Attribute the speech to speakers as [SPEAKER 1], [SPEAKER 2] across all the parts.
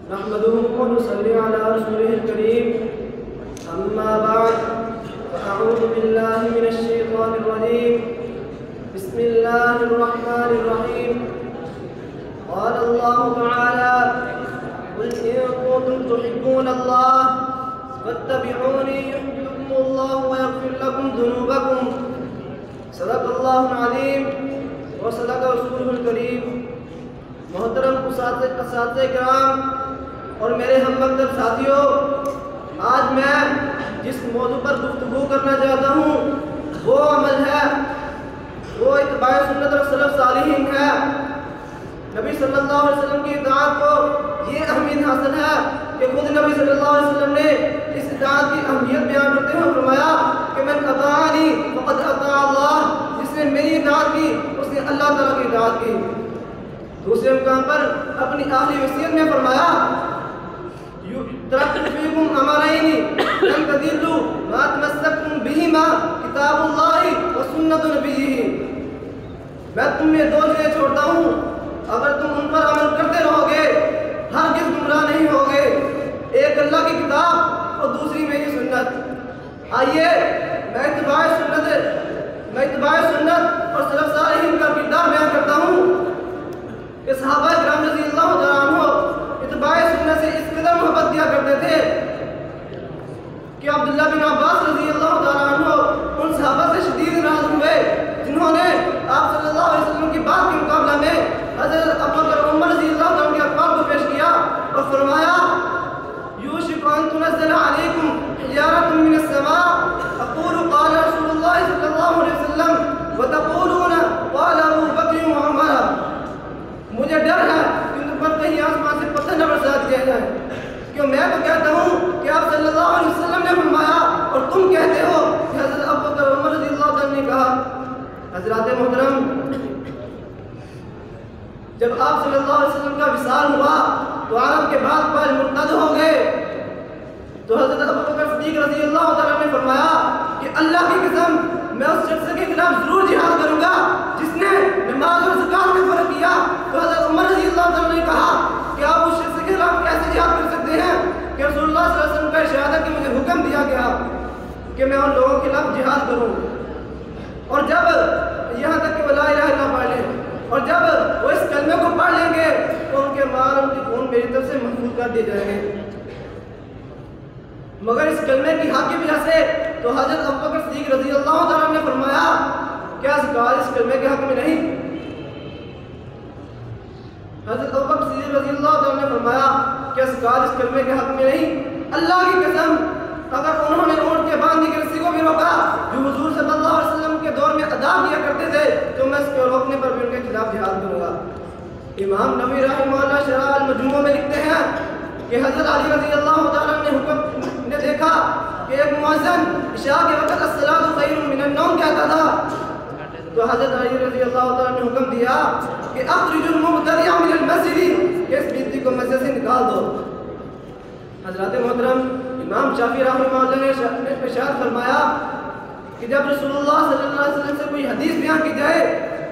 [SPEAKER 1] नहमदुहु व नुसल्ली अला रसूलिहिल करीम, अम्मा बाद, अऊज़ु बिल्लाहि मिनश शैतानिर रजीम, बिस्मिल्लाहिर रहमानिर रहीम। क़ाल अल्लाहु तआला क़ुल इन कुन्तुम तुहिब्बूनल्लाह फत्तबिऊनी युहब्बिकुमुल्लाहु व यग़फिर लकुम ज़ुनूबकुम। सदक़ल्लाहुल अज़ीम व सदक़ रसूलुहुल करीम। मोहतरम उस्ताद-ए किराम और मेरे हममकदम साथियों, आज मैं जिस मौजू पर गुफ्तगू करना चाहता हूँ वो अमल है, वो इत्तिबाए सुन्नत और सलफ़ सालिहीन है। नबी सल्लल्लाहु अलैहि वसल्लम की इताअत को ये अहमियत हासिल है कि खुद नबी सल्लल्लाहु अलैहि वसल्लम ने इस इताअत की अहमियत बयान करते हुए फरमाया कि मन अताअनी फ़क़द अता अल्लाह, जिसने मेरी इताअत की उसने अल्लाह ताला की इताअत की। दूसरे मुकाम पर अपनी आखिरी वसीयत में फरमाया तरक्तु फ़ीकुम अमरैनि लन तदिल्लु मा तमस्सकतुम बिहिमा किताबुल्लाहि व सुन्नतु नबिय्यिहि। मैं तुम्हें दो चीज़ें छोड़ता हूँ, अगर तुम उन पर अमल करते रहोगे हरगिज़ गुमराह नहीं होगे, एक अल्लाह की किताब और दूसरी मेरी सुन्नत। आइए मैं इत्तिबाए सुन्नत और सलफ़ सालिहीन का किरदार बयान करता हूँ कि सहाबा किराम रज़ियल्लाहु तआला अन्हुम इत्तिबाए सुन्नत से इस कदर मोहब्बत किया करते थे कि अब्दुल्लाह बिन अब्बास रज़ियल्लाहु तआला अन्हु उन सहाबा से शदीद नाराज़ हुए जिन्होंने आप सल्लल्लाहु अलैहि वसल्लम की बात के मुकाबला में हज़रत अबू बकर और उमर रज़ियल्लाहु तआला के अक़वाल को पेश किया और फरमाया यूशिकु अन तुनज़्ज़ला अलैकुम हिजारतुन मिनस समा अक़ूलु क़ाल रसूलुल्लाह सल्लल्लाहु अलैहि वसल्लम व तक़ूलूना क़ाल अबू बकर व उमर। मुझे डर है कि तुम पर कहीं आसमान से पत्थर न बरसा दिया जाए, क्यों मैं तो कहता हूँ कि आप सल्लल्लाहु अलैहि वसल्लम ने फरमाया और तुम कहते हो कि हज़रत अबू बकर उमर रज़ियल्लाहु तआला ने कहा। हज़रात मोहतरम, जब आप सल्लल्लाहु अलैहि वसल्लम का विसाल हुआ तो आलम के बाद पर मुर्तद हो गए, तो हज़रत अबू बकर सिद्दीक़ रज़ियल्लाहु तआला ने फरमाया कि अल्लाह की कसम मैं उस शख्स के खिलाफ जरूर जिहाद करूंगा जिसने नमाज और ज़कात में फर्क किया। तो हज़रत उमर रज़ियल्लाहु तआला ने कहा कि आप उस शख्स के खिलाफ कैसे जिहाद कर सकते हैं कि रसूलुल्लाह सल्लल्लाहु अलैहि वसल्लम का इरशाद है कि मुझे हुक्म दिया गया कि मैं उन लोगों के खिलाफ जिहाद करूं। और जब यहाँ तक कि वो ला इलाहा इल्लल्लाह पढ़ लें और जब वो इस कलमे को पढ़ लेंगे तो उनके माल उनके खून मेरी तरफ से महफूज कर दिए जाएंगे, मगर इस कलमे की हक की वजह से तो हज़रत अबू बकर सिद्दीक़ रज़ियल्लाहु तआला ने फरमाया क्या सरकार इस कलमे के हक में नहीं? हज़रत अबू बकर सिद्दीक़ रज़ियल्लाहु तआला ने फरमाया क्या सरकार इस कलमे के हक में नहीं? अल्लाह की कसम अगर उन्होंने ऊँट के बांधने की रस्सी को भी रोका जो हुज़ूर सल्लल्लाहु अलैहि वसल्लम के दौर में अदा किया करते थे तो मैं इसको रोकने पर भी उनके खिलाफ जिहाद करूँगा। इमाम नबवी रहमहुल्लाह शरह अल-मजमू में लिखते हैं कि हज़रत अली रज़ियल्लाहु तआला ने देखा कि एक मुअज़्ज़िन इशा के वक़्त अस्सलातु खैरुम मिनन नौम कहता था, तो हज़रत अली रज़ियल्लाहु तआला ने हुक्म दिया कि अख़रिजुल मुब्तदिअ मिनल मस्जिद, कि इस बिदअती को मस्जिद से निकाल दो। हज़रत मोहतरम इमाम शाफ़ी रहमहुल्लाह ने इरशाद फरमाया कि जब रसूलुल्लाह सल्लल्लाहु अलैहि वसल्लम से कोई हदीस बयान की जाए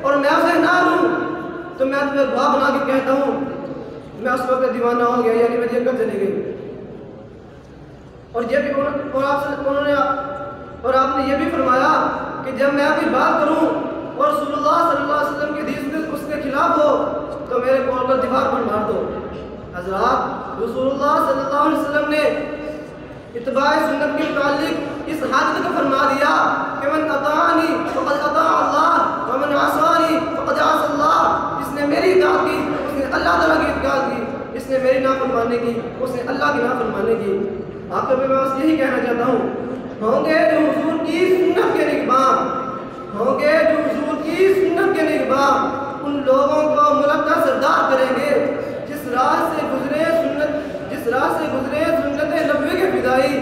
[SPEAKER 1] और मैं उसे ना लूँ तो मैं तुम्हें गवाह बना के कहता हूँ मैं उस वक्त दीवाना हो गया, यानी मेरी अकल चली गई। और ये भी आपने ये भी फरमाया कि जब मैं अपनी बात करूं और रसूलुल्लाह सल्लल्लाहु अलैहि वसल्लम की हदीस उसके खिलाफ हो तो मेरे कॉल पर दीवार पर मार दो। हज़रात, रसूलुल्लाह सल्लल्लाहु अलैहि वसल्लम ने इत्तिबाए सुन्नत के मुताल्लिक इस हद तक फरमा दिया कि मन अताअनी फ़क़द अता अल्लाह व मन असानी फ़क़द असा अल्लाह। जिसने मेरी इताअत की उसने अल्लाह ताला की इताअत की, जिसने मेरी नाफरमानी की उसने अल्लाह की नाफरमानी की। आखिर में मैं बस यही कहना चाहता हूँ, होंगे जो हुजूर की सुन्नत के निगहबान, होंगे जो हुजूर की सुन्नत के निगहबान, उन लोगों को मुल्क का सरदार करेंगे जिस राह से गुजरे सुन्नत नबवी के फिदाई,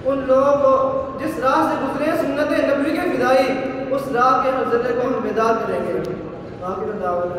[SPEAKER 1] उन लोगों को जिस राह से गुजरे सुन्नत नबवी के फिदाई उस राह के हर ज़र्रे को हम बेदार करेंगे। आखिर दावत